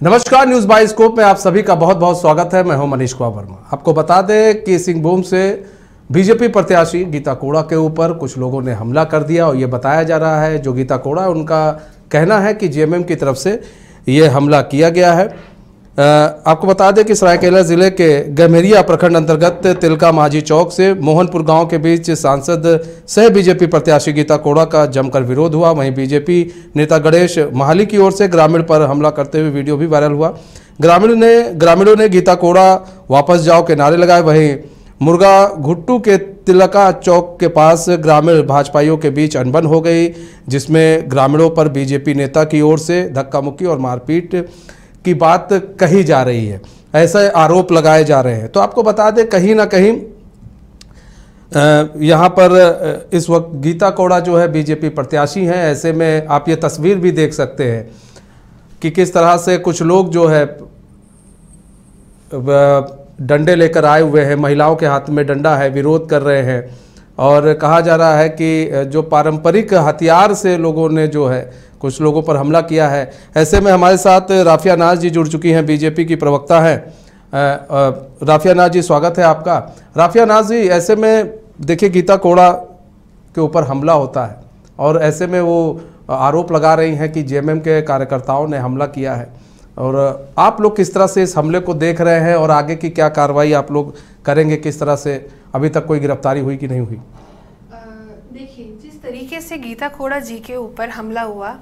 नमस्कार, news bioscope में आप सभी का बहुत बहुत स्वागत है। मैं हूं मनीष कुमार वर्मा। आपको बता दें कि सिंहभूम से बीजेपी प्रत्याशी गीता कोड़ा के ऊपर कुछ लोगों ने हमला कर दिया और ये बताया जा रहा है, जो गीता कोड़ा है उनका कहना है कि जेएमएम की तरफ से ये हमला किया गया है। आपको बता दें कि सरायकेला जिले के गम्हरिया प्रखंड अंतर्गत तिलका माझी चौक से मोहनपुर गांव के बीच सांसद सह बीजेपी प्रत्याशी गीता कोड़ा का जमकर विरोध हुआ। वहीं बीजेपी नेता गणेश महाली की ओर से ग्रामीण पर हमला करते हुए वीडियो भी वायरल हुआ। ग्रामीणों ने गीता कोड़ा वापस जाओ के नारे लगाए। वहीं मुर्गा घुट्टू के तिलका चौक के पास ग्रामीण भाजपाइयों के बीच अनबन हो गई, जिसमें ग्रामीणों पर बीजेपी नेता की ओर से धक्का मुक्की और मारपीट की बात कही जा रही है, ऐसे आरोप लगाए जा रहे हैं। तो आपको बता दें कहीं ना कहीं यहाँ पर इस वक्त गीता कोड़ा जो है बीजेपी प्रत्याशी हैं। ऐसे में आप ये तस्वीर भी देख सकते हैं कि किस तरह से कुछ लोग जो है डंडे लेकर आए हुए हैं, महिलाओं के हाथ में डंडा है, विरोध कर रहे हैं और कहा जा रहा है कि जो पारंपरिक हथियार से लोगों ने जो है कुछ लोगों पर हमला किया है। ऐसे में हमारे साथ राफिया नाज जी जुड़ चुकी हैं, बीजेपी की प्रवक्ता हैं। राफिया नाज जी, स्वागत है आपका। राफिया नाज जी, ऐसे में देखिए गीता कोड़ा के ऊपर हमला होता है और ऐसे में वो आरोप लगा रही हैं कि जेएमएम के कार्यकर्ताओं ने हमला किया है, और आप लोग किस तरह से इस हमले को देख रहे हैं और आगे की क्या कार्रवाई आप लोग करेंगे? किस तरह से अभी तक कोई गिरफ्तारी हुई कि नहीं हुई? देखिए, जिस तरीके से गीता कोड़ा जी के ऊपर हमला हुआ,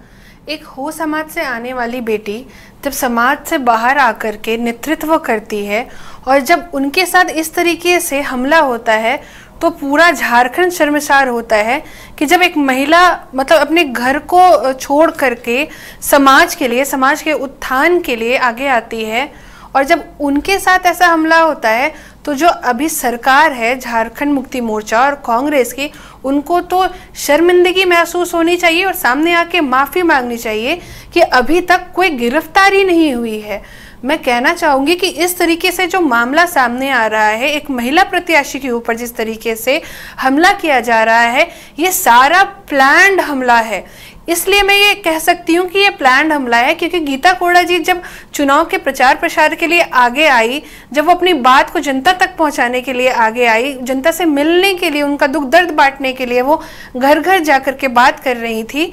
एक हो समाज से आने वाली बेटी जब समाज से बाहर आकर के नेतृत्व करती है और जब उनके साथ इस तरीके से हमला होता है तो पूरा झारखंड शर्मसार होता है कि जब एक महिला मतलब अपने घर को छोड़ करके समाज के लिए, समाज के उत्थान के लिए आगे आती है, और जब उनके साथ ऐसा हमला होता है तो जो अभी सरकार है झारखंड मुक्ति मोर्चा और कांग्रेस की, उनको तो शर्मिंदगी महसूस होनी चाहिए और सामने आके माफ़ी मांगनी चाहिए कि अभी तक कोई गिरफ्तारी नहीं हुई है। मैं कहना चाहूँगी कि इस तरीके से जो मामला सामने आ रहा है, एक महिला प्रत्याशी के ऊपर जिस तरीके से हमला किया जा रहा है, ये सारा प्लान्ड हमला है। इसलिए मैं ये कह सकती हूँ कि ये प्लान्ड हमला है, क्योंकि गीता कोड़ा जी जब चुनाव के प्रचार प्रसार के लिए आगे आई, जब वो अपनी बात को जनता तक पहुंचाने के लिए आगे आई, जनता से मिलने के लिए, उनका दुख दर्द बांटने के लिए वो घर घर जाकर के बात कर रही थी,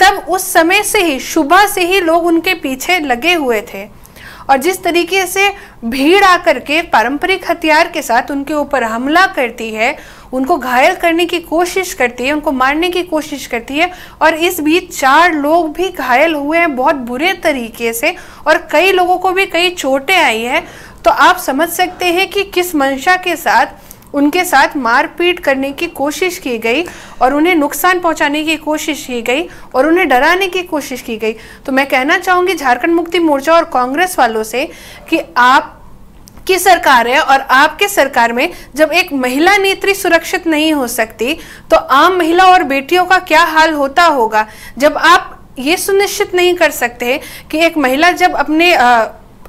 तब उस समय से ही, सुबह से ही लोग उनके पीछे लगे हुए थे। और जिस तरीके से भीड़ आकर के पारंपरिक हथियार के साथ उनके ऊपर हमला करती है, उनको घायल करने की कोशिश करती है, उनको मारने की कोशिश करती है, और इस बीच 4 लोग भी घायल हुए हैं बहुत बुरे तरीके से, और कई लोगों को भी कई चोटें आई है। तो आप समझ सकते हैं कि किस मंशा के साथ उनके साथ मारपीट करने की कोशिश की गई और उन्हें नुकसान पहुंचाने की कोशिश की गई और उन्हें डराने की कोशिश की गई। तो मैं कहना चाहूँगी झारखंड मुक्ति मोर्चा और कांग्रेस वालों से कि आप की सरकार है और आपके सरकार में जब एक महिला नेत्री सुरक्षित नहीं हो सकती तो आम महिला और बेटियों का क्या हाल होता होगा। जब आप ये सुनिश्चित नहीं कर सकते कि एक महिला जब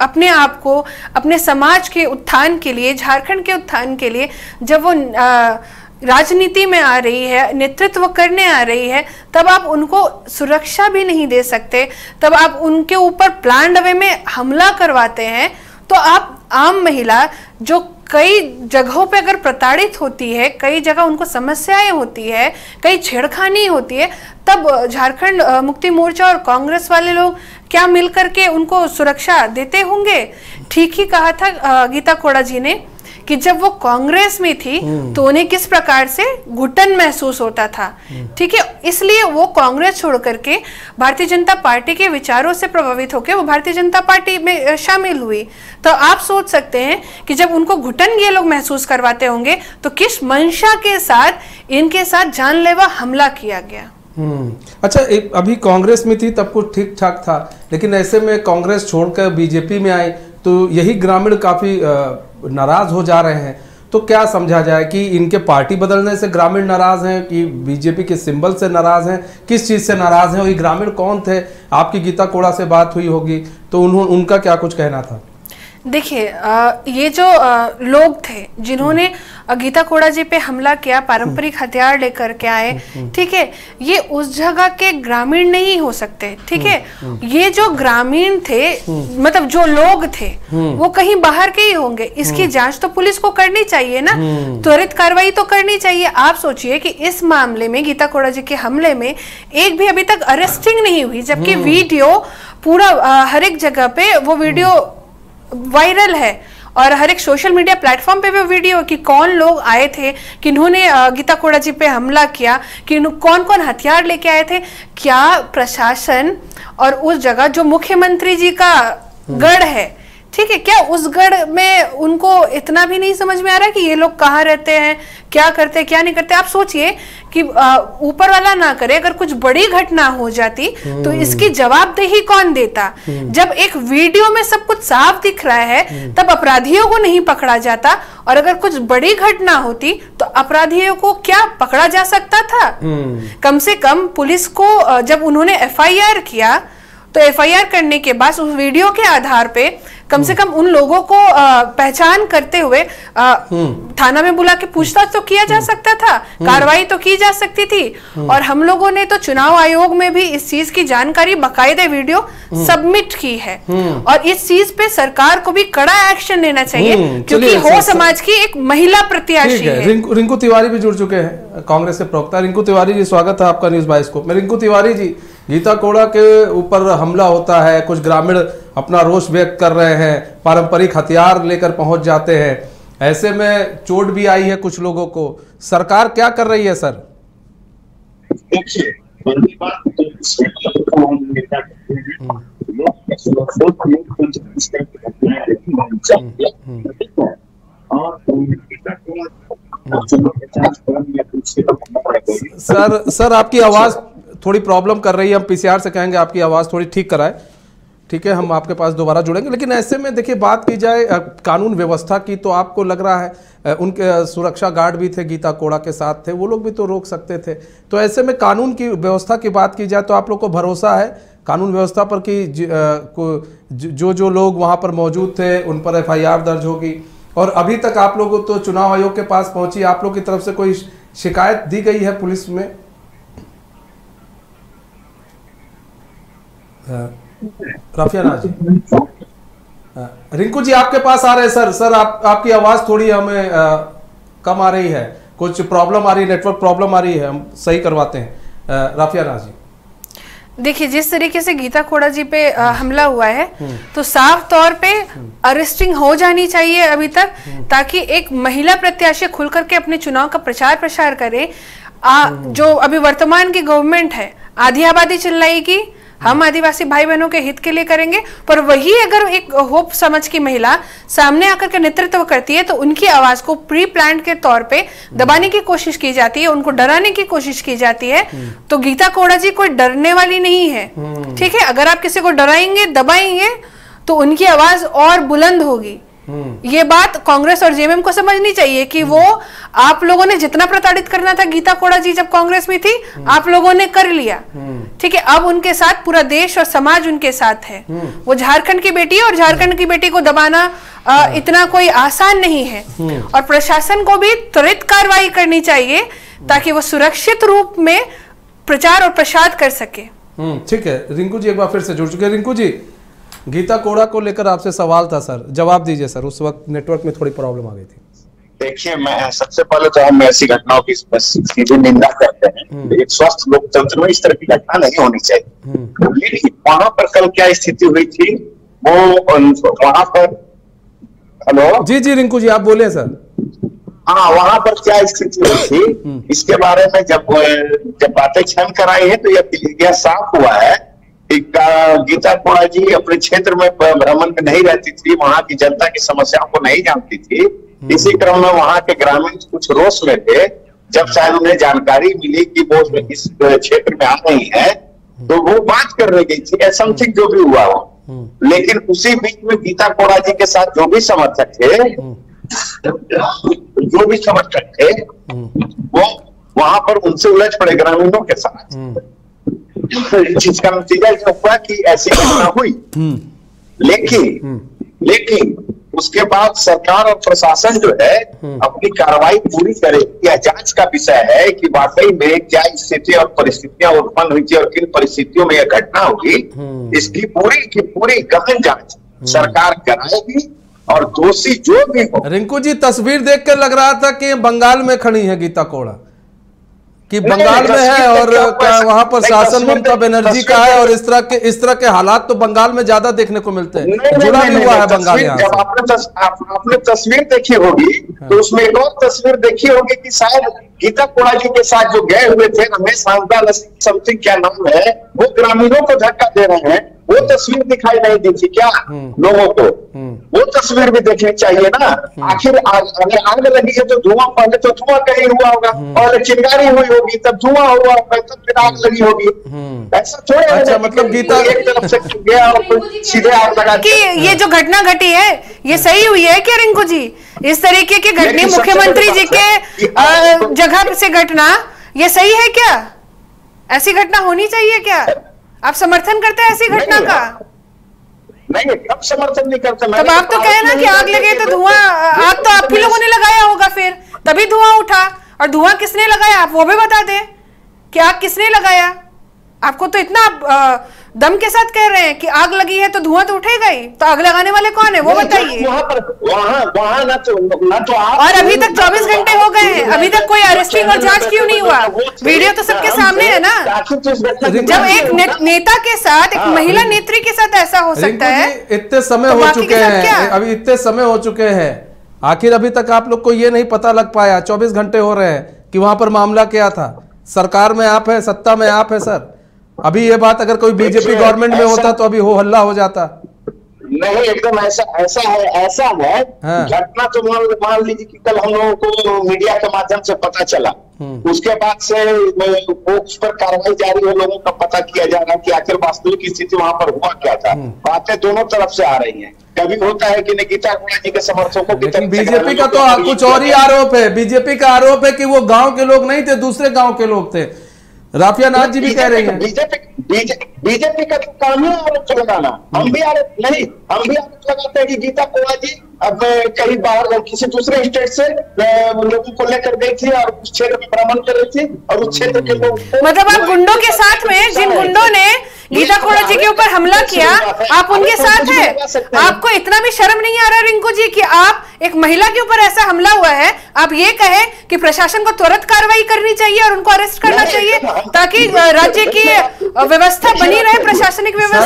अपने आप को अपने समाज के उत्थान के लिए, झारखंड के उत्थान के लिए जब वो राजनीति में आ रही है, नेतृत्व करने आ रही है, तब आप उनको सुरक्षा भी नहीं दे सकते, तब आप उनके ऊपर प्लान्ड वे में हमला करवाते हैं। तो आप आम महिला जो कई जगहों पे अगर प्रताड़ित होती है, कई जगह उनको समस्याएं होती है, कई छेड़खानी होती है, तब झारखंड मुक्ति मोर्चा और कांग्रेस वाले लोग क्या मिलकर के उनको सुरक्षा देते होंगे? ठीक ही कहा था गीता कोड़ा जी ने कि जब वो कांग्रेस में थी तो उन्हें किस प्रकार से घुटन महसूस होता था। ठीक है, इसलिए वो कांग्रेस छोड़ करके भारतीय जनता पार्टी के विचारों से प्रभावित होकर वो भारतीय जनता पार्टी में शामिल हुई। तो आप सोच सकते हैं कि जब उनको घुटन ये लोग महसूस करवाते होंगे तो किस मंशा के साथ इनके साथ जानलेवा हमला किया गया। अच्छा, अभी कांग्रेस में थी तब कुछ ठीक ठाक था, लेकिन ऐसे में कांग्रेस छोड़कर बीजेपी में आए तो यही ग्रामीण काफी नाराज हो जा रहे हैं। तो क्या समझा जाए कि इनके पार्टी बदलने से ग्रामीण नाराज हैं कि बीजेपी के सिंबल से नाराज हैं, किस चीज से नाराज हैं? और ये ग्रामीण कौन थे? आपकी गीता कोड़ा से बात हुई होगी तो उनका क्या कुछ कहना था? देखिए, ये जो लोग थे जिन्होंने गीता कोड़ा जी पे हमला किया, पारंपरिक हथियार लेकर के आए, ठीक है, ये उस जगह के ग्रामीण नहीं हो सकते, ठीक है। ये जो ग्रामीण थे, मतलब जो लोग थे, वो कहीं बाहर के ही होंगे। इसकी जांच तो पुलिस को करनी चाहिए ना, त्वरित कार्रवाई तो करनी चाहिए। आप सोचिए कि इस मामले में, गीता कोड़ा जी के हमले में एक भी अभी तक अरेस्टिंग नहीं हुई, जबकि वीडियो पूरा हर एक जगह पे वो वीडियो वायरल है और हर एक सोशल मीडिया प्लेटफॉर्म पे भी वीडियो कि कौन लोग आए थे, किन्होंने गीता कोड़ा जी पे हमला किया, कि कौन कौन हथियार लेके आए थे। क्या प्रशासन और उस जगह जो मुख्यमंत्री जी का गढ़ है, ठीक है, क्या उस गढ़ में उनको इतना भी नहीं समझ में आ रहा कि ये लोग कहाँ रहते हैं, क्या करते हैं, क्या नहीं करते। आप सोचिए कि ऊपर वाला ना करे, अगर कुछ बड़ी घटना हो जाती तो इसकी जवाबदेही कौन देता। जब एक वीडियो में सब कुछ साफ दिख रहा है तब अपराधियों को नहीं पकड़ा जाता, और अगर कुछ बड़ी घटना होती तो अपराधियों को क्या पकड़ा जा सकता था। कम से कम पुलिस को जब उन्होंने एफआईआर किया तो एफआईआर करने के बाद उस वीडियो के आधार पे कम से कम उन लोगों को पहचान करते हुए थाना में बुला के पूछताछ तो किया जा सकता था, कार्रवाई तो की जा सकती थी। और हम लोगों ने तो चुनाव आयोग में भी इस चीज की जानकारी बाकायदे वीडियो सबमिट की है, और इस चीज पे सरकार को भी कड़ा एक्शन लेना चाहिए, क्योंकि हो समाज की एक महिला प्रत्याशी है। रिंकू तिवारी भी जुड़ चुके हैं, कांग्रेस के प्रवक्ता। रिंकू तिवारी जी, स्वागत है आपका न्यूज बाइस्कोप में। रिंकू तिवारी जी, गीता कोड़ा के ऊपर हमला होता है, कुछ ग्रामीण अपना रोष व्यक्त कर रहे हैं, पारंपरिक हथियार लेकर पहुंच जाते हैं, ऐसे में चोट भी आई है कुछ लोगों को। सरकार क्या कर रही है सर? देखिए, पहली बात तो सर आपकी आवाज थोड़ी प्रॉब्लम कर रही है, हम पीसीआर से कहेंगे आपकी आवाज थोड़ी ठीक कराएं, ठीक है, हम आपके पास दोबारा जुड़ेंगे। लेकिन ऐसे में देखिए, बात की जाए कानून व्यवस्था की, तो आपको लग रहा है उनके सुरक्षा गार्ड भी थे, गीता कोड़ा के साथ थे, वो लोग भी तो रोक सकते थे। तो ऐसे में कानून की व्यवस्था की बात की जाए तो आप लोग को भरोसा है कानून व्यवस्था पर कि जो लोग वहाँ पर मौजूद थे उन पर एफआईआर दर्ज होगी? और अभी तक आप लोग तो चुनाव आयोग के पास पहुंची, आप लोग की तरफ से कोई शिकायत दी गई है पुलिस में? राफिया नाज, रिंकू जी आपके पास आ रहे हैं सर आपकी आवाज थोड़ी हमें कम आ रही है, कुछ प्रॉब्लम आ रही है, नेटवर्क प्रॉब्लम आ रही है, हम सही करवाते हैं। राफिया नाज जी, देखिए, जिस तरीके से गीता कोड़ा जी पे हमला हुआ है तो साफ तौर पे अरेस्टिंग हो जानी चाहिए अभी तक, ताकि एक महिला प्रत्याशी खुल करके अपने चुनाव का प्रचार प्रसार करे। जो अभी वर्तमान की गवर्नमेंट है, आधी आबादी चिल्लाएगी, हम आदिवासी भाई बहनों के हित के लिए करेंगे, पर वही अगर एक होप समझ की महिला सामने आकर के नेतृत्व करती है तो उनकी आवाज को प्री प्लान के तौर पे दबाने की कोशिश की जाती है, उनको डराने की कोशिश की जाती है। तो गीता कोड़ा जी कोई डरने वाली नहीं है, ठीक है। अगर आप किसी को डराएंगे, दबाएंगे तो उनकी आवाज और बुलंद होगी। ये बात कांग्रेस और जेएमएम को समझनी चाहिए कि वो आप लोगों ने जितना प्रताड़ित करना था गीता कोड़ा जी जब कांग्रेस में थी, आप लोगों ने कर लिया, ठीक है। अब उनके साथ पूरा देश और समाज उनके साथ है। वो झारखंड की बेटी है और झारखंड की बेटी को दबाना इतना कोई आसान नहीं है, और प्रशासन को भी त्वरित कार्रवाई करनी चाहिए ताकि वो सुरक्षित रूप में प्रचार और प्रसार कर सके। ठीक है, रिंकू जी एक बार फिर से जुड़ चुके हैं। रिंकू जी, गीता कोड़ा को लेकर आपसे सवाल था सर, जवाब दीजिए सर, उस वक्त नेटवर्क में थोड़ी प्रॉब्लम आ गई थी। देखिए, मैं सबसे पहले तो हम ऐसी घटनाओं की सीधे निंदा करते हैं। एक स्वस्थ लोकतंत्र में इस तरह की घटना नहीं होनी चाहिए। लेकिन वहां पर कल क्या स्थिति हुई थी, वो वहां पर, हेलो जी रिंकू जी आप बोले सर। हाँ, वहां पर क्या स्थिति हुई थी इसके बारे में जब बातें छन कर आई है तो यह साफ हुआ है कि गीता कोड़ा जी अपने क्षेत्र में भ्रमण में नहीं रहती थी, वहां की जनता की समस्याओं को नहीं जानती थी। इसी क्रम में वहां के ग्रामीण कुछ रोष में थे। जब शायद उन्हें जानकारी मिली कि वो इस क्षेत्र में आ रही है तो वो बात करने गई थी, समथिंग जो भी हुआ हो। लेकिन उसी बीच में गीता कोड़ा जी के साथ जो भी समर्थक थे वो वहां पर उनसे उलझ पड़े ग्रामीणों के साथ, जिसका नतीजा हुआ कि ऐसी घटना हुई। लेकिन उसके बाद सरकार और प्रशासन जो है अपनी कार्रवाई पूरी करे। यह जांच का विषय है कि वाकई में क्या स्थिति और परिस्थितियां उत्पन्न हुई थी और किन परिस्थितियों में यह घटना हुई, इसकी पूरी की पूरी गहन जांच सरकार कराएगी और दोषी जो भी हो। रिंकू जी, तस्वीर देखकर लग रहा था कि बंगाल में खड़ी है गीता कोड़ा, कि बंगाल में है और वहां पर शासन ममता बनर्जी का है, और इस तरह के हालात तो बंगाल में ज्यादा देखने को मिलते हैं। जुड़ा भी हुआ है बंगाल यहाँ से। जब आपने तस्वीर देखी होगी तो उसमें एक और तस्वीर देखी होगी कि शायद गीता कोड़ा जी के साथ जो गए हुए थे रमेश आंदा समथिंग क्या नाम है, वो ग्रामीणों को धक्का दे रहे हैं। वो तस्वीर दिखाई नहीं दी थी क्या लोगों को? वो तस्वीर भी देखनी चाहिए ना। आखिर अगर आग लगी है तो धुआं, पहले तो धुआं कहीं हुआ होगा और चिंगारी हुई होगी, तब धुआं हुआ होगा, तब फिर आग लगी होगी। ऐसा थोड़ा। अच्छा, मतलब गीता एक तरफ से गया और सीधे आग लगा कि ये जो घटना घटी है ये सही हुई है क्या रिंकू जी? इस तरीके की घटना मुख्यमंत्री जी के जगह से घटना, ये सही है क्या? ऐसी घटना होनी चाहिए क्या? आप समर्थन करते हैं ऐसी घटना का? नहीं, कब समर्थन नहीं करते। तब आप तो कहे ना कि आग लगे तो धुआं, आग तो आप ही लोगों ने लगाया होगा, फिर तभी धुआं उठा। और धुआं किसने लगाया आप वो भी बता दे कि आग किसने लगाया। आपको तो इतना दम के साथ कह रहे हैं कि आग लगी है तो धुआं तो उठेगा ही, तो आग लगाने वाले कौन है वो बताइए। वहां ना तो आप, और अभी तक 24 घंटे हो गए हैं, अभी तक कोई अरेस्टिंग और जांच क्यों नहीं हुआ? वीडियो तो सबके सामने है ना। जब एक नेता के साथ, एक महिला नेत्री के साथ ऐसा हो सकता है, इतने समय हो चुके हैं, अभी इतने समय हो चुके हैं, आखिर अभी तक आप लोग को ये नहीं पता लग पाया? 24 घंटे हो रहे हैं कि वहां पर मामला क्या था। सरकार में आप है, सत्ता में आप है सर। अभी ये बात अगर कोई बीजेपी गवर्नमेंट में होता तो अभी हो हल्ला हो जाता। नहीं, एकदम ऐसा है। घटना तो मान लीजिए कि कल हम लोगों को मीडिया के माध्यम से पता चला, उसके बाद से उस पर कार्रवाई जारी है, लोगों का पता किया जा रहा है कि आखिर वास्तविक स्थिति वहां पर हुआ क्या था। बातें दोनों तरफ से आ रही हैं। कभी होता है कि गीता कोड़ा जी के समर्थकों की तरफ, बीजेपी का तो कुछ और ही आरोप है। बीजेपी का आरोप है कि वो गांव के लोग नहीं थे, दूसरे गांव के लोग थे। राफिया नाथ जी भी कह रही हैं बीजेपी का तो काम है आरोप लगाना। हम भी आरोप लगाते हैं कि गीता कोड़ा जी अब कहीं बाहर किसी दूसरे स्टेट से लोगों को लेकर गई थी और उस क्षेत्र में भ्रमण कर रही थी और उस क्षेत्र के लोग, मतलब आप गुंडों के साथ में, जिन गुंडों ने गीता कोड़ा जी के ऊपर हमला किया, आप उनके साथ हैं। आपको इतना भी शर्म नहीं आ रहा रिंकू जी कि आप एक महिला के ऊपर ऐसा हमला हुआ है, आप ये कहे कि प्रशासन को त्वरित कार्रवाई करनी चाहिए और उनको अरेस्ट करना चाहिए ताकि राज्य की व्यवस्था बनी रहे, प्रशासनिक व्यवस्था।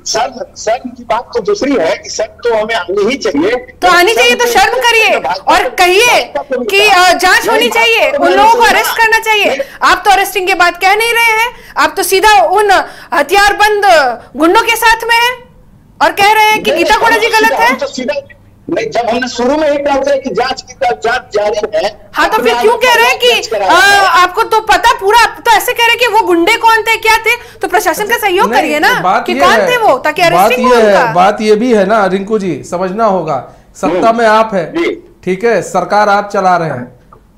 सर की बात तो दूसरी है कि सर तो हमें आनी ही चाहिए, तो आनी चाहिए तो शर्म करिए और कहिए कि जांच होनी चाहिए, उन लोगों को अरेस्ट करना चाहिए। आप तो अरेस्टिंग के बाद कह नहीं रहे हैं, आप तो सीधा उन हथियारबंद गुंडों के साथ में हैं और कह रहे हैं कि गीता कोड़ा जी गलत है। नहीं, जब हमने शुरू में ही कहा था कि जांच जारी है, हाँ तो फिर क्यों कह रहे हैं कि आपको तो पता पूरा, तो ऐसे कह रहे हैं कि वो गुंडे कौन थे, क्या थे, तो प्रशासन का सहयोग करिए ना कि कौन थे वो, ताकि अरेस्टिंग हो उनका। बात ये भी है ना रिंकू जी, समझना होगा, सत्ता में आप है, ठीक है, सरकार आप चला रहे हैं,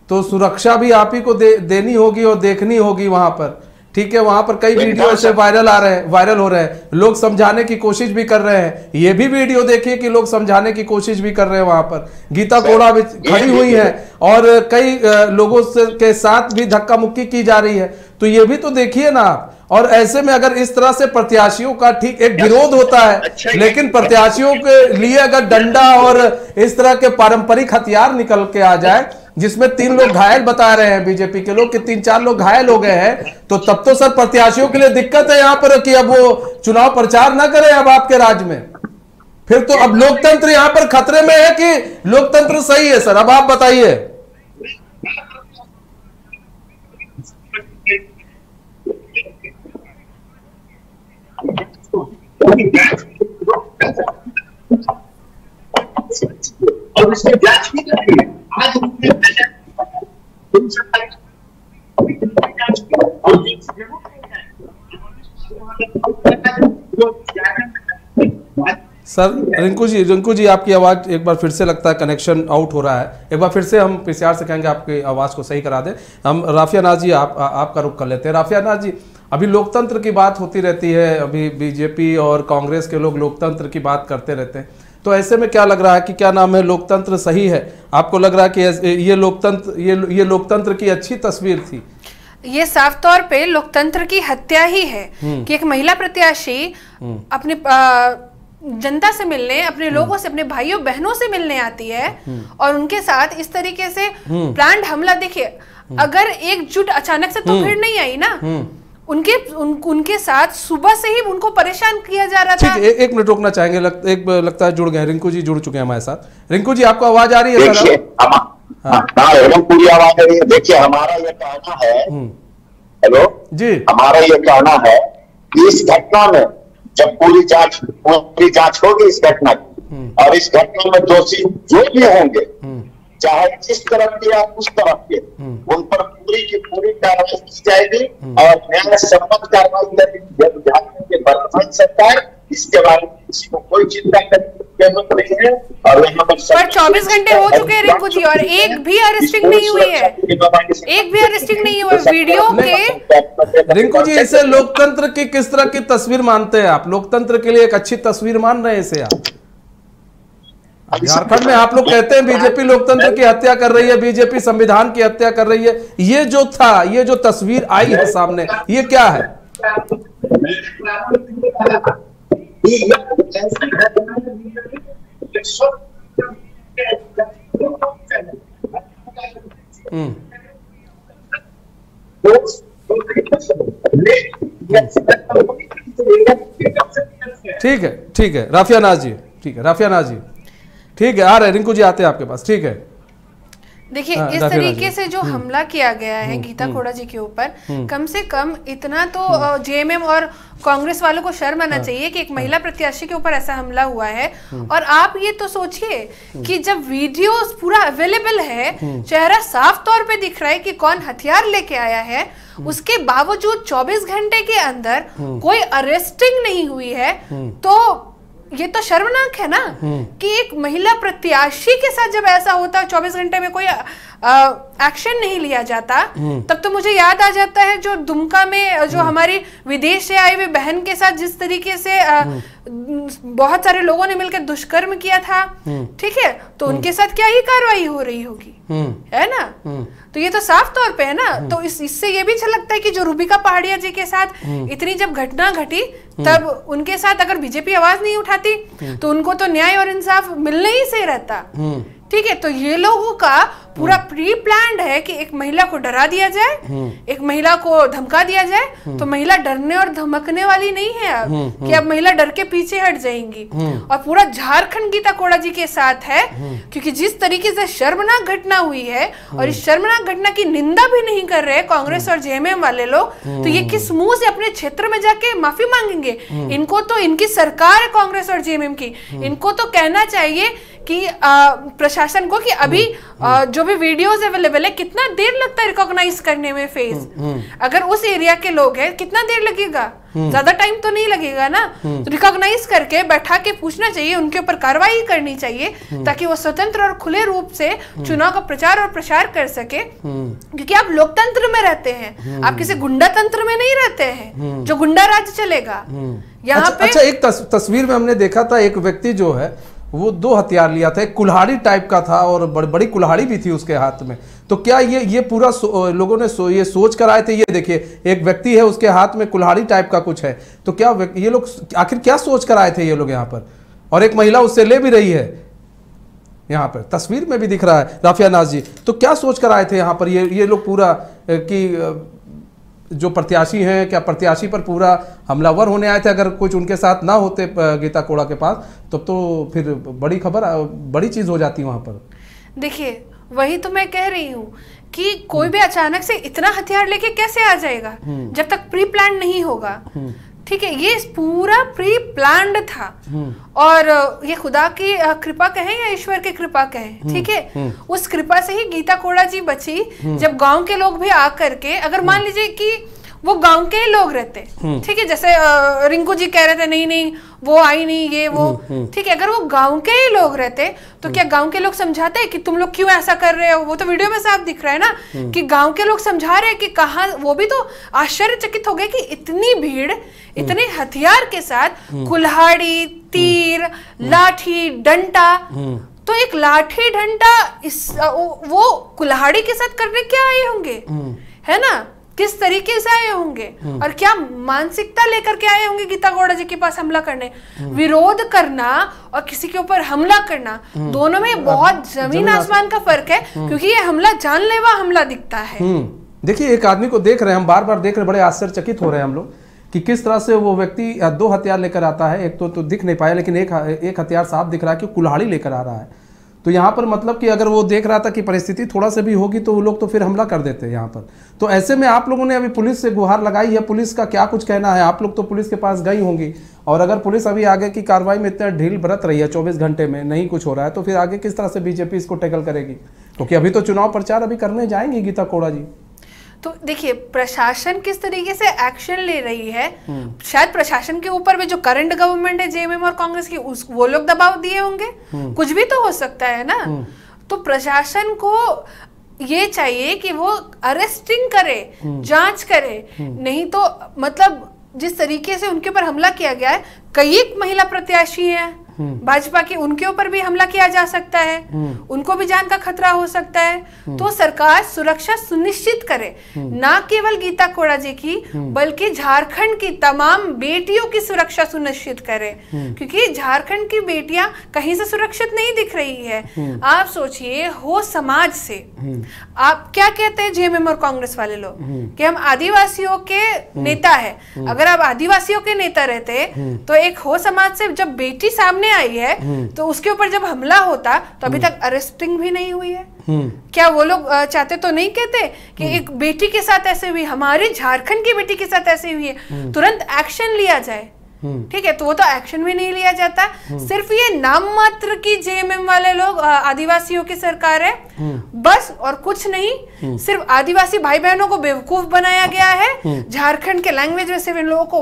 तो सुरक्षा भी आप ही को देनी होगी और देखनी होगी वहां पर, ठीक है। वहां पर कई वीडियो ऐसे वायरल हो रहे हैं, लोग समझाने की कोशिश भी कर रहे हैं। ये भी वीडियो देखिए कि लोग समझाने की कोशिश भी कर रहे हैं। वहां पर गीता कोड़ा भी खड़ी हुई है और कई लोगों के साथ भी धक्का मुक्की की जा रही है, तो ये भी तो देखिए ना आप। और ऐसे में अगर इस तरह से प्रत्याशियों का ठीक एक विरोध होता है, लेकिन प्रत्याशियों के लिए अगर डंडा और इस तरह के पारंपरिक हथियार निकल के आ जाए, जिसमें 3 लोग घायल बता रहे हैं बीजेपी के लोग कि 3-4 लोग घायल हो गए हैं, तो तब तो सर प्रत्याशियों के लिए दिक्कत है यहाँ पर कि अब वो चुनाव प्रचार ना करें अब आपके राज्य में। फिर तो अब लोकतंत्र यहाँ पर खतरे में है कि लोकतंत्र सही है सर? अब आप बताइए। और उसकी जांच भी करनी है। आज सर रिंकू जी आपकी आवाज एक बार फिर से लगता है कनेक्शन आउट हो रहा है, एक बार फिर से हम पीसीआर से कहेंगे आपकी आवाज को सही करा दें। हम राफिया नाथ जी आपका रुख कर लेते हैं। राफिया नाथ जी, अभी लोकतंत्र की बात होती रहती है, अभी बीजेपी और कांग्रेस के लोग लोकतंत्र की बात करते रहते हैं, तो ऐसे में क्या लग रहा है कि क्या नाम है, लोकतंत्र सही है? आपको लग रहा है कि ये लोकतंत्र की अच्छी तस्वीर थी? ये साफ तौर पे लोकतंत्र की हत्या ही है कि एक महिला प्रत्याशी अपने जनता से मिलने, अपने लोगों से, अपने भाइयों बहनों से मिलने आती है और उनके साथ इस तरीके से प्लान्ड हमला। देखिए, अगर एकजुट अचानक से तो भीड़ नहीं आई ना, उनके साथ सुबह से ही उनको परेशान किया जा रहा था। ठीक, एक मिनट रोकना चाहेंगे, लगता है जुड़ गए, रिंकू जी जुड़ चुके हैं हमारे साथ। रिंकू जी, आपको आवाज आ रही है? देखिए, एकदम पूरी आवाज आ रही है। देखिए, हमारा ये कहना है, हेलो जी, हमारा ये कहना है कि इस घटना में जब पूरी जांच होगी इस घटना की, और इस घटना में दोषी जो भी होंगे, चाहे जिस तरफ के या उस तरफ के, उन पर पूरी की पूरी कार्रवाई की जाएगी और न्याय सम्मत कार्रवाई करेगी। वर्तमान सरकार इसके बारे में किसी को कोई चिंता करने की जरूरत नहीं है। और यहाँ पर 24 घंटे हो चुके हैं रिंकू जी, और एक भी अरेस्टिंग नहीं हुई है, एक भी अरेस्टिंग नहीं हुआ वीडियो के। रिंकू जी, इसे लोकतंत्र की किस तरह की तस्वीर मानते हैं आप? लोकतंत्र के लिए एक अच्छी तस्वीर मान रहे हैं इसे आप? झारखंड में आप लोग कहते हैं बीजेपी लोकतंत्र की हत्या कर रही है, बीजेपी संविधान की हत्या कर रही है। ये जो था, ये जो तस्वीर आई है सामने, ये क्या है? ठीक है राफिया नाज जी, ठीक है राफिया नाज जी, ठीक है, आ रहे रिंकू जी, आते हैं आपके पास। ठीक है, देखिए, इस तरीके से जो हमला किया गया है गीता कोड़ा जी के ऊपर, कम से कम इतना तो जेएमएम और कांग्रेस वालों को शर्म आना चाहिए कि एक महिला प्रत्याशी के ऊपर ऐसा हमला हुआ है। और आप ये तो सोचिए कि जब वीडियो पूरा अवेलेबल है, चेहरा साफ तौर पे दिख रहा है कि कौन हथियार लेके आया है, उसके बावजूद 24 घंटे के अंदर कोई अरेस्टिंग नहीं हुई है, तो ये तो शर्मनाक है ना कि एक महिला प्रत्याशी के साथ जब ऐसा होता, 24 घंटे में कोई एक्शन नहीं लिया जाता। तब तो मुझे याद आ जाता है जो दुमका में जो हमारी विदेश से आई हुई बहन के साथ जिस तरीके से बहुत सारे लोगों ने मिलकर दुष्कर्म किया था, ठीक है, तो उनके साथ क्या ही कार्रवाई हो रही होगी, है ना? तो ये तो साफ तौर पे है ना। तो इससे ये भी झलकता है कि जो रूबिका पहाड़िया जी के साथ इतनी जब घटना घटी, तब उनके साथ अगर बीजेपी आवाज नहीं उठाती तो उनको तो न्याय और इंसाफ मिलने ही से रहता। ठीक है, तो ये लोगों का पूरा प्री प्लान्ड है कि एक महिला को डरा दिया जाए, एक महिला को धमका दिया जाए। तो महिला डरने और धमकने वाली नहीं है अब कि अब महिला डर के पीछे हट जाएंगी। और पूरा झारखंड गीता कोड़ा जी के साथ है, क्योंकि जिस तरीके से शर्मनाक घटना हुई है और इस शर्मनाक घटना की निंदा भी नहीं कर रहे कांग्रेस और जेएमएम वाले लोग, तो ये किस मुंह से अपने क्षेत्र में जाके माफी मांगेंगे? इनको तो, इनकी सरकार है कांग्रेस और जेएमएम की, इनको तो कहना चाहिए कि प्रशासन को कि अभी जो भी वीडियोस अवेलेबल है, कितना देर लगता है रिकॉग्नाइज करने में फेस? अगर उस एरिया के लोग हैं, कितना देर लगेगा? ज्यादा टाइम तो नहीं लगेगा ना। तो रिकॉग्नाइज करके बैठा के पूछना चाहिए, उनके ऊपर कार्रवाई करनी चाहिए, ताकि वो स्वतंत्र और खुले रूप से चुनाव का प्रचार और प्रसार कर सके। क्योंकि आप लोकतंत्र में रहते हैं, आप किसी गुंडा तंत्र में नहीं रहते हैं जो गुंडा राज चलेगा यहाँ पे। अच्छा, एक तस्वीर में हमने देखा था एक व्यक्ति जो है वो 2 हथियार लिया था, एक कुल्हाड़ी टाइप का था और बड़ी कुल्हाड़ी भी थी उसके हाथ में। तो क्या ये पूरा लोगों ने ये सोच कर आए थे? ये देखिए, एक व्यक्ति है, उसके हाथ में कुल्हाड़ी टाइप का कुछ है, तो क्या ये लोग आखिर क्या सोच कर आए थे ये लोग यहाँ पर? और एक महिला उससे ले भी रही है, यहाँ पर तस्वीर में भी दिख रहा है राफिया नाज जी। तो क्या सोच कर आए थे यहाँ पर ये लोग पूरा कि जो प्रत्याशी हैं, क्या प्रत्याशी पर पूरा हमलावर होने आए थे? अगर कुछ उनके साथ ना होते गीता कोड़ा के पास, तब तो फिर बड़ी चीज हो जाती वहां पर। देखिए, वही तो मैं कह रही हूँ कि कोई भी अचानक से इतना हथियार लेके कैसे आ जाएगा जब तक प्री प्लान नहीं होगा। ठीक है, ये पूरा प्री प्लान्ड था और ये खुदा की कृपा कहें या ईश्वर की कृपा कहें, ठीक है, उस कृपा से ही गीता कोड़ा जी बची। जब गांव के लोग भी आकर के, अगर मान लीजिए कि वो गांव के लोग रहते, ठीक है, जैसे रिंकू जी कह रहे थे नहीं वो आई नहीं, ये वो, ठीक है, अगर वो गांव के ही लोग रहते तो क्या गांव के लोग समझाते हैं कि तुम लोग क्यों ऐसा कर रहे हो? वो तो वीडियो में साफ दिख रहा है ना कि गांव के लोग समझा रहे हैं कि कहाँ। वो भी तो आश्चर्यचकित हो गए कि इतनी भीड़, इतने हथियार के साथ, कुल्हाड़ी, तीर, तीर, लाठी, डंडा। तो एक लाठी डंडा वो कुल्हाड़ी के साथ करने क्या आए होंगे, है ना, किस तरीके से आए होंगे और क्या मानसिकता लेकर के आए होंगे गीता गौड़ा जी के पास हमला करने। विरोध करना और किसी के ऊपर हमला करना, दोनों में बहुत जमीन आसमान का फर्क है, क्योंकि ये हमला जानलेवा हमला दिखता है। देखिए, एक आदमी को देख रहे हैं हम, बार बार देख रहे, बड़े आश्चर्यचकित हो रहे हैं हम लोग कि किस तरह से वो व्यक्ति 2 हथियार लेकर आता है। एक तो दिख नहीं पाया, लेकिन एक हथियार साफ दिख रहा है कि कुल्हाड़ी लेकर आ रहा है। तो यहाँ पर मतलब कि अगर वो देख रहा था कि परिस्थिति थोड़ा सा भी होगी तो वो लोग तो फिर हमला कर देते हैं यहाँ पर। तो ऐसे में आप लोगों ने अभी पुलिस से गुहार लगाई है, पुलिस का क्या कुछ कहना है? आप लोग तो पुलिस के पास गई होंगी, और अगर पुलिस अभी आगे की कार्रवाई में इतना ढील बरत रही है, 24 घंटे में नहीं कुछ हो रहा है, तो फिर आगे किस तरह से बीजेपी इसको टैकल करेगी? क्योंकि अभी तो चुनाव प्रचार अभी करने जाएंगी गीता कोड़ा जी। तो देखिए, प्रशासन किस तरीके से एक्शन ले रही है, शायद प्रशासन के ऊपर भी जो करंट गवर्नमेंट है जेएमएम और कांग्रेस की, वो लोग दबाव दिए होंगे, कुछ भी तो हो सकता है ना। तो प्रशासन को ये चाहिए कि वो अरेस्टिंग करे, जांच करे, नहीं तो मतलब जिस तरीके से उनके ऊपर हमला किया गया है, कई महिला प्रत्याशी हैं भाजपा की, उनके ऊपर भी हमला किया जा सकता है, उनको भी जान का खतरा हो सकता है। तो सरकार सुरक्षा सुनिश्चित करे, ना केवल गीता कोड़ा जी की बल्कि झारखंड की तमाम बेटियों की सुरक्षा सुनिश्चित करे, क्योंकि झारखंड की बेटियां कहीं से सुरक्षित नहीं दिख रही है। आप सोचिए, हो समाज से आप क्या कहते हैं जेएमएम और कांग्रेस वाले लोग कि हम आदिवासियों के नेता है। अगर आप आदिवासियों के नेता रहते तो एक हो समाज से जब बेटी सामने आई है तो उसके ऊपर जब हमला होता तो अभी तक अरेस्टिंग भी नहीं हुई है। क्या वो लोग चाहते तो नहीं कहते कि एक बेटी के साथ ऐसे हुई, हमारी झारखंड की बेटी के साथ ऐसे हुई है, तुरंत एक्शन लिया जाए। ठीक है, तो वो तो एक्शन भी नहीं लिया जाता। सिर्फ ये नाम मात्र की जेएमएम वाले लोग आदिवासियों की सरकार है बस, और कुछ नहीं। सिर्फ आदिवासी भाई बहनों को बेवकूफ बनाया गया है, झारखंड के लैंग्वेज में सिर्फ इन लोगों को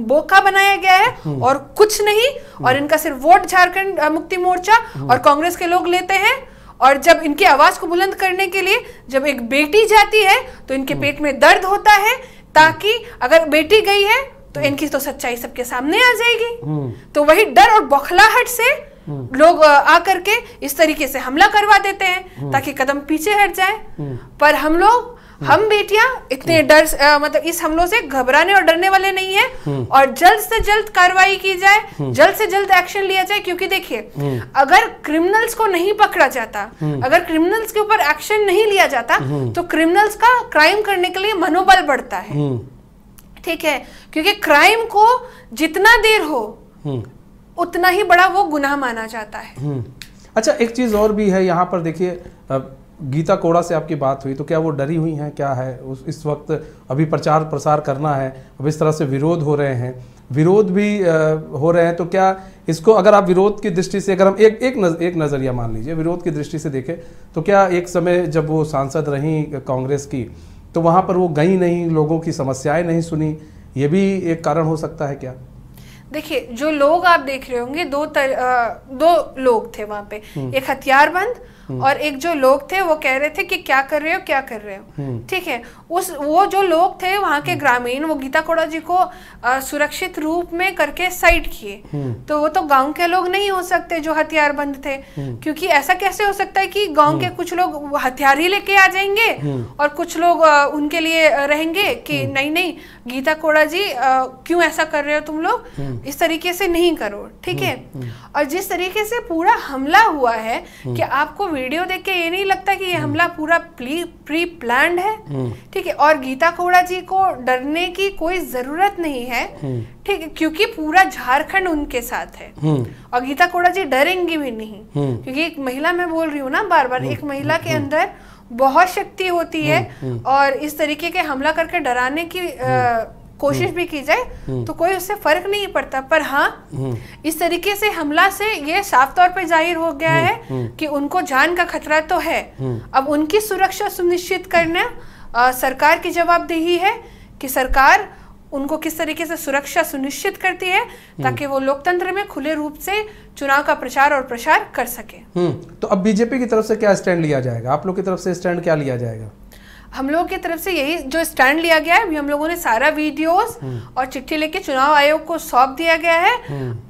बोका बनाया गया है और कुछ नहीं। और इनका सिर्फ वोट झारखंड मुक्ति मोर्चा और कांग्रेस के लोग लेते हैं, और जब इनकी आवाज को बुलंद करने के लिए जब एक बेटी जाती है तो इनके पेट में दर्द होता है, ताकि अगर बेटी गई है तो इनकी तो सच्चाई सबके सामने आ जाएगी। तो वही डर और बौखलाहट से लोग आकर के इस तरीके से हमला करवा देते हैं ताकि कदम पीछे हट जाए। पर हम बेटियां इतने डर मतलब इस हमलों से घबराने और डरने वाले नहीं है, और जल्द से जल्द कार्रवाई की जाए, जल्द से जल्द एक्शन लिया जाए। क्योंकि देखिए, अगर क्रिमिनल्स को नहीं पकड़ा जाता, अगर क्रिमिनल्स के ऊपर एक्शन नहीं लिया जाता, तो क्रिमिनल्स का क्राइम करने के लिए मनोबल बढ़ता है। ठीक है, क्योंकि क्राइम को जितना देर हो उतना ही बड़ा वो गुनाह माना जाता है। अच्छा, एक चीज और भी है यहाँ पर, देखिए गीता कोड़ा से आपकी बात हुई तो क्या वो डरी हुई हैं, क्या है इस वक्त अभी प्रचार प्रसार करना है, अब इस तरह से विरोध हो रहे हैं, विरोध भी हो रहे हैं, तो क्या इसको अगर आप विरोध की दृष्टि से, अगर हम एक नज़रिया मान लीजिए विरोध की दृष्टि से देखें, तो क्या एक समय जब वो सांसद रहीं कांग्रेस की तो वहाँ पर वो गई नहीं, लोगों की समस्याएं नहीं सुनी, ये भी एक कारण हो सकता है क्या? देखिए, जो लोग आप देख रहे होंगे, दो लोग थे वहां पे, एक हथियारबंद और एक जो लोग थे वो कह रहे थे कि क्या कर रहे हो, क्या कर रहे हो। ठीक है, वो जो लोग थे वहां के ग्रामीण, वो गीता कोड़ा जी को सुरक्षित रूप में करके साइड किए। तो वो तो गांव के लोग नहीं हो सकते जो हथियारबंद थे, क्योंकि ऐसा कैसे हो सकता है कि गांव के कुछ लोग हथियार ही लेके आ जाएंगे और कुछ लोग उनके लिए रहेंगे कि नहीं नहीं गीता कोड़ा जी क्यों ऐसा कर रहे हो तुम लोग, इस तरीके से नहीं करो। ठीक है, और जिस तरीके से पूरा हमला हुआ है कि आपको वीडियो देख के ये नहीं लगता कि ये हमला पूरा प्री प्लान्ड है। ठीक है, और गीता कोड़ा जी को डरने की कोई जरूरत नहीं है। ठीक है, क्योंकि पूरा झारखंड उनके साथ है और गीता कोड़ा जी डरेंगी भी नहीं, क्योंकि एक महिला, मैं बोल रही हूँ ना बार बार, एक महिला के अंदर बहुत शक्ति होती है, और इस तरीके के हमला करके डराने की कोशिश भी की जाए तो कोई उससे फर्क नहीं पड़ता। पर हाँ, इस तरीके से हमला से ये साफ तौर पे जाहिर हो गया है कि उनको जान का खतरा तो है। अब उनकी सुरक्षा सुनिश्चित करना सरकार की जवाबदेही है कि सरकार उनको किस तरीके से सुरक्षा सुनिश्चित करती है ताकि वो लोकतंत्र में खुले रूप से चुनाव का प्रचार और प्रसार कर सके। तो अब बीजेपी की तरफ से क्या स्टैंड लिया जाएगा, आप लोग की तरफ से स्टैंड क्या लिया जाएगा? हम लोगों की तरफ से यही जो स्टैंड लिया गया है, अभी हम लोगों ने सारा वीडियोस और चिट्ठी लेके चुनाव आयोग को सौंप दिया गया है।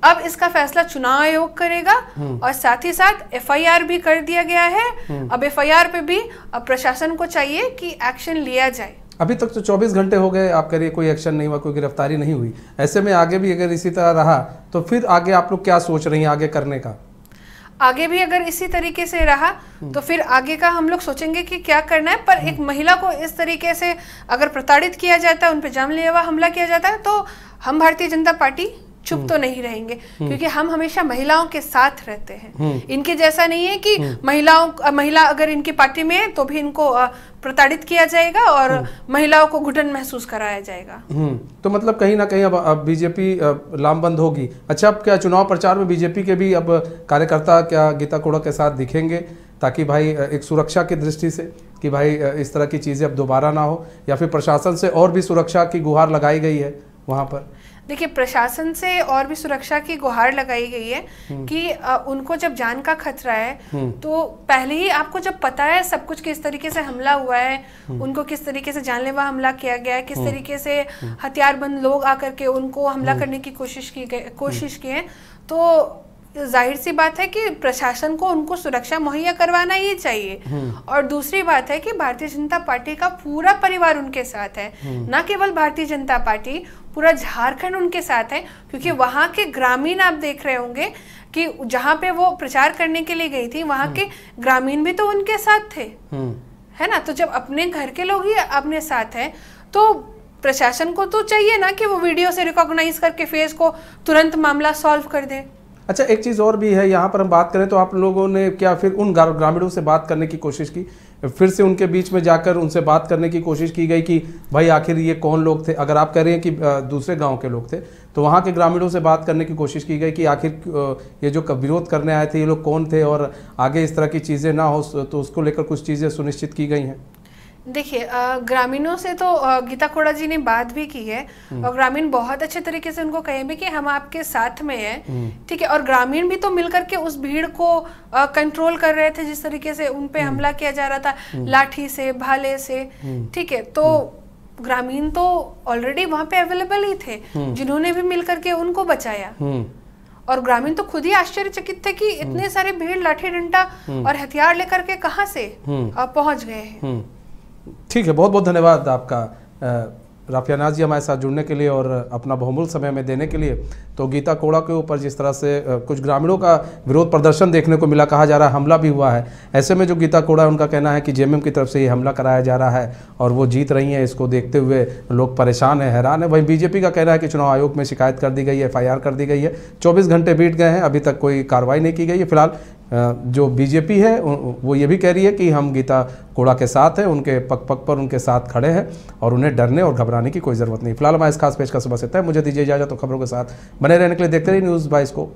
अब इसका फैसला चुनाव आयोग करेगा और साथ ही साथ एफआईआर भी कर दिया गया है। अब एफआईआर पे भी अब प्रशासन को चाहिए कि एक्शन लिया जाए। अभी तक तो 24 घंटे हो गए, आप कह रही है कोई एक्शन नहीं हुआ, कोई गिरफ्तारी नहीं हुई। ऐसे में आगे भी अगर इसी तरह रहा तो फिर आगे आप लोग क्या सोच रही हैं आगे करने का? आगे भी अगर इसी तरीके से रहा तो फिर आगे का हम लोग सोचेंगे कि क्या करना है। पर एक महिला को इस तरीके से अगर प्रताड़ित किया जाता है, उन पर जानलेवा हमला किया जाता है, तो हम भारतीय जनता पार्टी चुप तो नहीं रहेंगे, क्योंकि हम हमेशा महिलाओं के साथ रहते हैं। इनके जैसा नहीं है कि महिला अगर इनकी पार्टी में है तो भी इनको प्रताड़ित किया जाएगा और महिलाओं को घुटन महसूस कराया जाएगा। तो मतलब कहीं ना कहीं अब बीजेपी लामबंद होगी। अच्छा, अब क्या चुनाव प्रचार में बीजेपी के भी अब कार्यकर्ता क्या गीता कोड़ा के साथ दिखेंगे, ताकि भाई एक सुरक्षा की दृष्टि से कि भाई इस तरह की चीजें अब दोबारा ना हो, या फिर प्रशासन से और भी सुरक्षा की गुहार लगाई गई है वहां पर? देखिए, प्रशासन से और भी सुरक्षा की गुहार लगाई गई है कि उनको जब जान का खतरा है तो पहले ही आपको जब पता है सब कुछ, किस तरीके से हमला हुआ है, उनको किस तरीके से जानलेवा हमला किया गया है, किस तरीके से हथियारबंद लोग आकर के उनको हमला करने की कोशिश की है, तो जाहिर सी बात है कि प्रशासन को उनको सुरक्षा मुहैया करवाना ही चाहिए। और दूसरी बात है कि भारतीय जनता पार्टी का पूरा परिवार उनके साथ है, न केवल भारतीय जनता पार्टी, पूरा झारखंड उनके साथ है। क्योंकि वहाँ के ग्रामीण, आप देख रहे होंगे कि जहाँ पे वो प्रचार करने के लिए गई थी, वहाँ के ग्रामीण भी तो उनके साथ थे, है ना। तो जब अपने घर के लोग ही अपने साथ हैं तो प्रशासन को तो चाहिए ना कि वो वीडियो से रिकॉग्नाइज करके फेस को तुरंत मामला सॉल्व कर दे। अच्छा, एक चीज़ और भी है, यहाँ पर हम बात करें तो आप लोगों ने क्या फिर उन ग्रामीणों से बात करने की कोशिश की, फिर से उनके बीच में जाकर उनसे बात करने की कोशिश की गई कि भाई आखिर ये कौन लोग थे? अगर आप कह रहे हैं कि दूसरे गांव के लोग थे, तो वहाँ के ग्रामीणों से बात करने की कोशिश की गई कि आखिर ये जो विरोध करने आए थे ये लोग कौन थे, और आगे इस तरह की चीज़ें ना हो तो उसको लेकर कुछ चीज़ें सुनिश्चित की गई हैं? देखिए, ग्रामीणों से तो गीता कोड़ा जी ने बात भी की है और ग्रामीण बहुत अच्छे तरीके से उनको कहे भी कि हम आपके साथ में हैं, ठीक है। और ग्रामीण भी तो मिलकर के उस भीड़ को कंट्रोल कर रहे थे, जिस तरीके से उन पे हमला किया जा रहा था लाठी से, भाले से, ठीक है। तो ग्रामीण तो ऑलरेडी वहां पे अवेलेबल ही थे, जिन्होंने भी मिलकर के उनको बचाया। और ग्रामीण तो खुद ही आश्चर्यचकित थे कि इतने सारे भीड़ लाठी डंडा और हथियार लेकर के कहाँ से पहुंच गए हैं। ठीक है, बहुत बहुत धन्यवाद आपका राफिया नाज जी हमारे साथ जुड़ने के लिए और अपना बहुमूल्य समय में देने के लिए। तो गीता कोड़ा के ऊपर जिस तरह से कुछ ग्रामीणों का विरोध प्रदर्शन देखने को मिला, कहा जा रहा है हमला भी हुआ है। ऐसे में जो गीता कोड़ा है उनका कहना है कि जेएमएम की तरफ से ये हमला कराया जा रहा है और वो जीत रही हैं, इसको देखते हुए लोग परेशान हैं, हैरान है। वहीं बीजेपी का कहना है कि चुनाव आयोग में शिकायत कर दी गई है, एफआईआर कर दी गई है, 24 घंटे बीत गए हैं, अभी तक कोई कार्रवाई नहीं की गई है। फिलहाल जो बीजेपी है वो ये भी कह रही है कि हम गीता कोड़ा के साथ हैं, उनके पग पग पर उनके साथ खड़े हैं और उन्हें डरने और घबराने की कोई ज़रूरत नहीं। फिलहाल हमारे इस खास पेश का सुबह से तय। मुझे दीजिए इजाज़त, तो खबरों के साथ बने रहने के लिए देखते रहिए न्यूज़ 22 को।